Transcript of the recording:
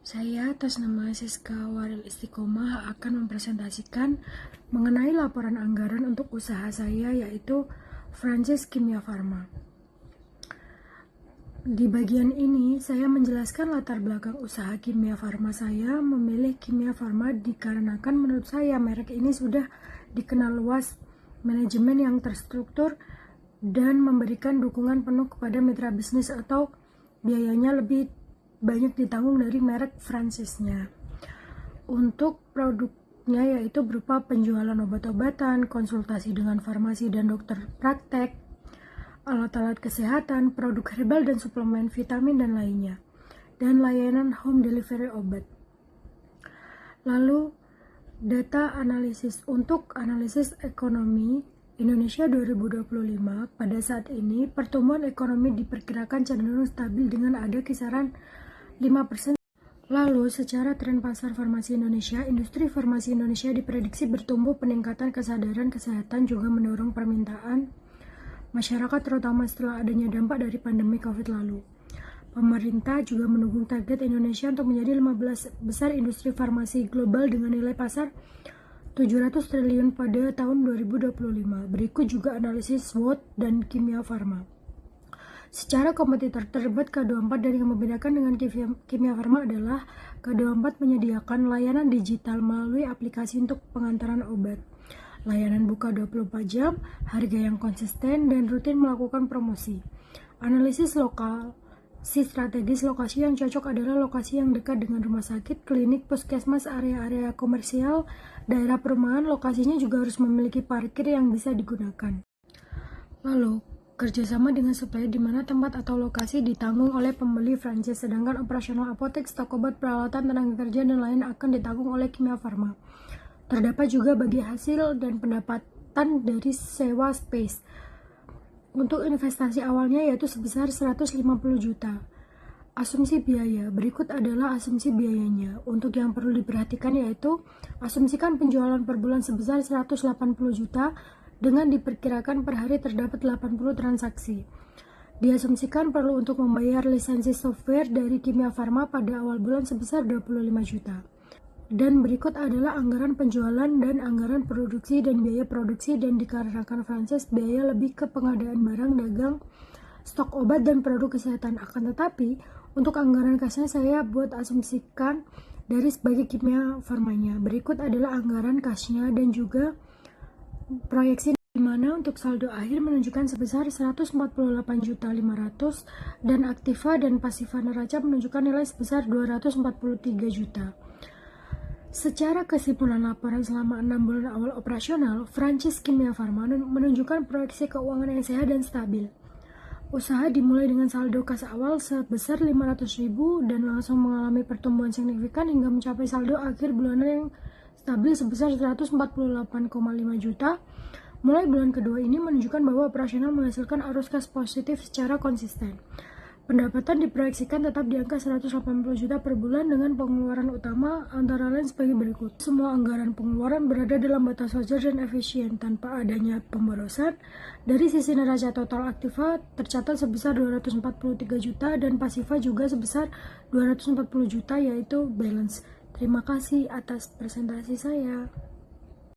Saya atas nama Siska Waril Istiqomah akan mempresentasikan mengenai laporan anggaran untuk usaha saya, yaitu Francis Kimia Farma. Di bagian ini, saya menjelaskan latar belakang usaha Kimia Farma. Saya memilih Kimia Farma dikarenakan menurut saya merek ini sudah dikenal luas, manajemen yang terstruktur, dan memberikan dukungan penuh kepada mitra bisnis atau biayanya lebih banyak ditanggung dari merek franchisenya. Untuk produknya yaitu berupa penjualan obat-obatan, konsultasi dengan farmasi dan dokter praktek, alat-alat kesehatan, produk herbal dan suplemen vitamin dan lainnya, dan layanan home delivery obat. Lalu data analisis. Untuk analisis ekonomi Indonesia 2025, pada saat ini pertumbuhan ekonomi diperkirakan cenderung stabil dengan ada kisaran 5%. Lalu secara tren pasar farmasi Indonesia, industri farmasi Indonesia diprediksi bertumbuh. Peningkatan kesadaran kesehatan juga mendorong permintaan masyarakat, terutama setelah adanya dampak dari pandemi COVID lalu. Pemerintah juga mendukung target Indonesia untuk menjadi 15 besar industri farmasi global dengan nilai pasar 700 triliun pada tahun 2025. Berikut juga analisis SWOT dan Kimia Farma. Secara kompetitor terdebat K24, dan yang membedakan dengan Kimia Farma adalah K24 menyediakan layanan digital melalui aplikasi untuk pengantaran obat, layanan buka 24 jam, harga yang konsisten, dan rutin melakukan promosi. Analisis lokal. Si strategis lokasi yang cocok adalah lokasi yang dekat dengan rumah sakit, klinik, puskesmas, area-area komersial, daerah perumahan. Lokasinya juga harus memiliki parkir yang bisa digunakan. Lalu, kerjasama dengan supplier di mana tempat atau lokasi ditanggung oleh pembeli franchise, sedangkan operasional apotek, stok obat, peralatan, tenaga kerja, dan lain akan ditanggung oleh Kimia Farma. Terdapat juga bagi hasil dan pendapatan dari sewa space. Untuk investasi awalnya yaitu sebesar 150 juta. Asumsi biaya. Berikut adalah asumsi biayanya. Untuk yang perlu diperhatikan yaitu asumsikan penjualan per bulan sebesar 180 juta dengan diperkirakan per hari terdapat 80 transaksi. Diasumsikan perlu untuk membayar lisensi software dari Kimia Farma pada awal bulan sebesar 25 juta. Dan berikut adalah anggaran penjualan dan anggaran produksi dan biaya produksi, dan dikarenakan franchise biaya lebih ke pengadaan barang dagang, stok obat, dan produk kesehatan. Akan tetapi untuk anggaran kasnya saya buat asumsikan dari sebagai Kimia Farmanya. Berikut adalah anggaran kasnya dan juga proyeksi, di mana untuk saldo akhir menunjukkan sebesar 148.500.000 dan aktiva dan pasiva neraca menunjukkan nilai sebesar 243 juta. Secara kesimpulan laporan selama 6 bulan awal operasional, franchise Kimia Farma menunjukkan proyeksi keuangan yang sehat dan stabil. Usaha dimulai dengan saldo kas awal sebesar 500.000 dan langsung mengalami pertumbuhan signifikan hingga mencapai saldo akhir bulanan yang stabil sebesar 148,5 juta. Mulai bulan kedua ini menunjukkan bahwa operasional menghasilkan arus kas positif secara konsisten. Pendapatan diproyeksikan tetap di angka 180 juta per bulan dengan pengeluaran utama antara lain sebagai berikut. Semua anggaran pengeluaran berada dalam batas wajar dan efisien tanpa adanya pemborosan. Dari sisi neraca total aktiva tercatat sebesar 243 juta dan pasiva juga sebesar 240 juta yaitu balance. Terima kasih atas presentasi saya.